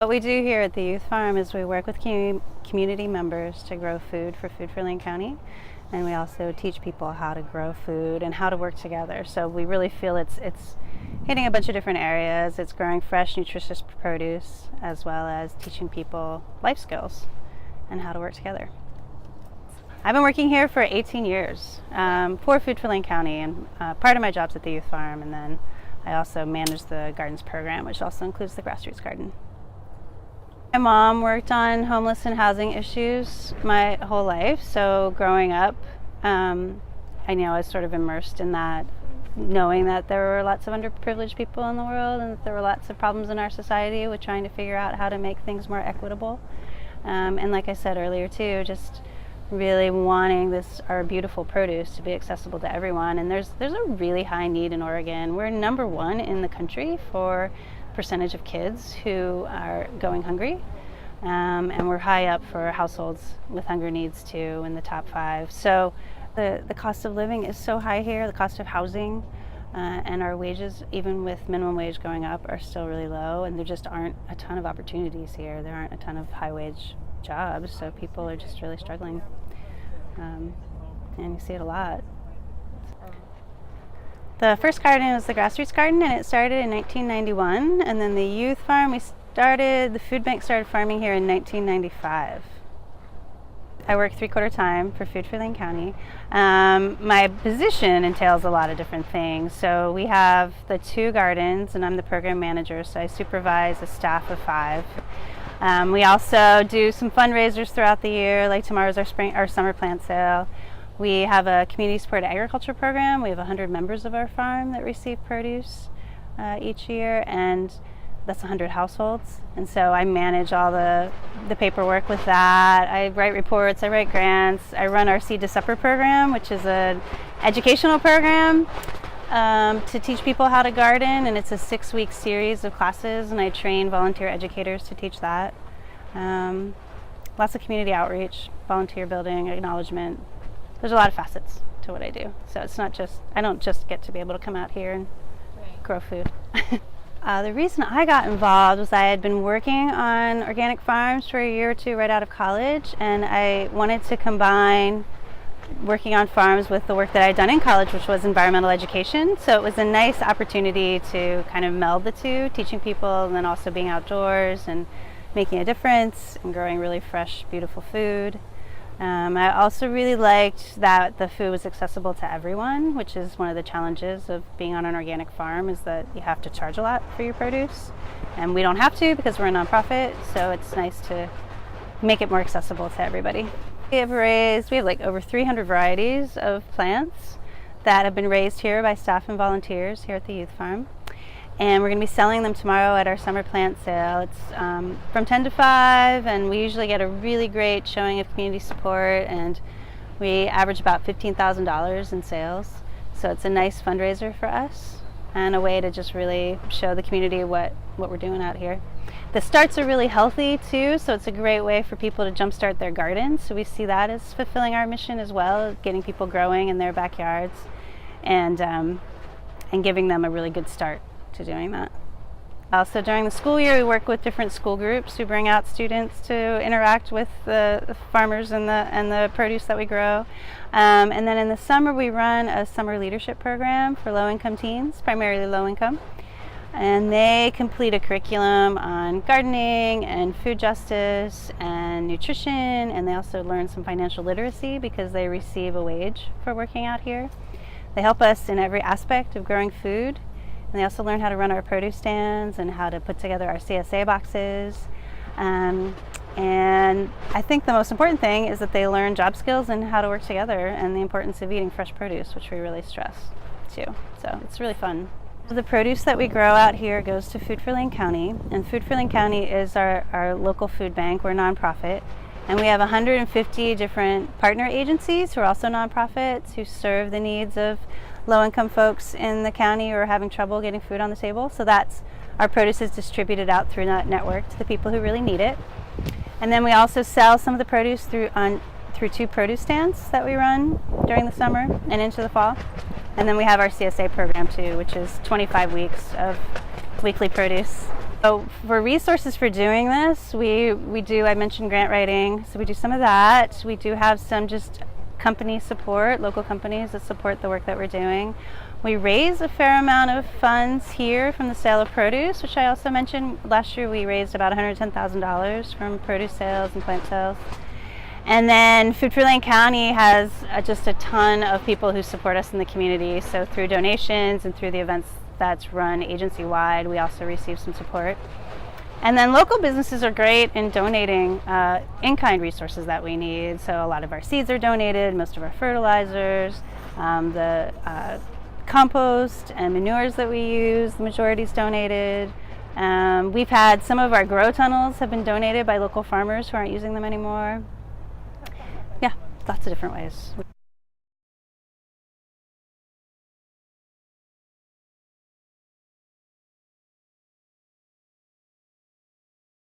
What we do here at the Youth Farm is we work with community members to grow food for Food for Lane County, and we also teach people how to grow food and how to work together. So we really feel it's hitting a bunch of different areas. It's growing fresh, nutritious produce, as well as teaching people life skills and how to work together. I've been working here for 18 years for Food for Lane County, and part of my job's at the Youth Farm, and then I also manage the Gardens program, which also includes the Grassroots Garden. My mom worked on homeless and housing issues my whole life, so growing up, I was sort of immersed in that, knowing that there were lots of underprivileged people in the world and that there were lots of problems in our society with trying to figure out how to make things more equitable. And like I said earlier too, just really wanting our beautiful produce to be accessible to everyone. And there's a really high need in Oregon. We're number one in the country for percentage of kids who are going hungry, and we're high up for households with hunger needs too, in the top 5. So the cost of living is so high here, the cost of housing, and our wages, even with minimum wage going up, are still really low, and there just aren't a ton of opportunities here. There aren't a ton of high wage jobs, so people are just really struggling, and you see it a lot. The first garden was the Grassroots Garden, and it started in 1991, and then the Youth Farm, the food bank started farming here in 1995. I work 3/4 time for Food for Lane County. My position entails a lot of different things. So we have the 2 gardens, and I'm the program manager, so I supervise a staff of 5. We also do some fundraisers throughout the year, like tomorrow's our summer plant sale. We have a community supported agriculture program. We have 100 members of our farm that receive produce each year, and that's 100 households. And so I manage all the paperwork with that. I write reports, I write grants. I run our Seed to Supper program, which is an educational program to teach people how to garden, and it's a 6-week series of classes, and I train volunteer educators to teach that. Lots of community outreach, volunteer building, acknowledgement. There's a lot of facets to what I do. So it's not just, I don't just get to be able to come out here and grow food. The reason I got involved was I had been working on organic farms for a year or 2 right out of college, and I wanted to combine working on farms with the work that I'd done in college, which was environmental education. So it was a nice opportunity to kind of meld the two, teaching people and then also being outdoors and making a difference and growing really fresh, beautiful food. I also really liked that the food was accessible to everyone, which is one of the challenges of being on an organic farm, is that you have to charge a lot for your produce. And we don't have to because we're a nonprofit, so it's nice to make it more accessible to everybody. We have like over 300 varieties of plants that have been raised here by staff and volunteers here at the Youth Farm. And we're going to be selling them tomorrow at our summer plant sale. It's from 10 to 5, and we usually get a really great showing of community support, and we average about $15,000 in sales. So it's a nice fundraiser for us and a way to just really show the community what we're doing out here. The starts are really healthy too, so it's a great way for people to jumpstart their gardens. So we see that as fulfilling our mission as well, getting people growing in their backyards and giving them a really good start to doing that. Also during the school year, we work with different school groups who bring out students to interact with the farmers and the produce that we grow. And then in the summer, we run a summer leadership program for low-income teens, primarily low-income. And they complete a curriculum on gardening and food justice and nutrition, and they also learn some financial literacy because they receive a wage for working out here. They help us in every aspect of growing food. And they also learn how to run our produce stands and how to put together our CSA boxes. And I think the most important thing is that they learn job skills and how to work together, and the importance of eating fresh produce, which we really stress too. So it's really fun. The produce that we grow out here goes to Food for Lane County, and Food for Lane County is our local food bank. We're a nonprofit, and we have 150 different partner agencies who are also nonprofits who serve the needs of low-income folks in the county who are having trouble getting food on the table. So our produce is distributed out through that network to the people who really need it. And then we also sell some of the produce through 2 produce stands that we run during the summer and into the fall. And then we have our CSA program too, which is 25 weeks of weekly produce So for resources for doing this, we do, I mentioned grant writing, so we do some of that. We do have some just company support, local companies that support the work that we're doing. We raise a fair amount of funds here from the sale of produce, which I also mentioned. Last year we raised about $110,000 from produce sales and plant sales. And then Food for Lane County has just a ton of people who support us in the community. So through donations and through the events that's run agency-wide, we also receive some support. And then local businesses are great in donating in-kind resources that we need. So a lot of our seeds are donated, most of our fertilizers, the compost and manures that we use, the majority is donated. We've had some of our grow tunnels have been donated by local farmers who aren't using them anymore. Yeah, lots of different ways.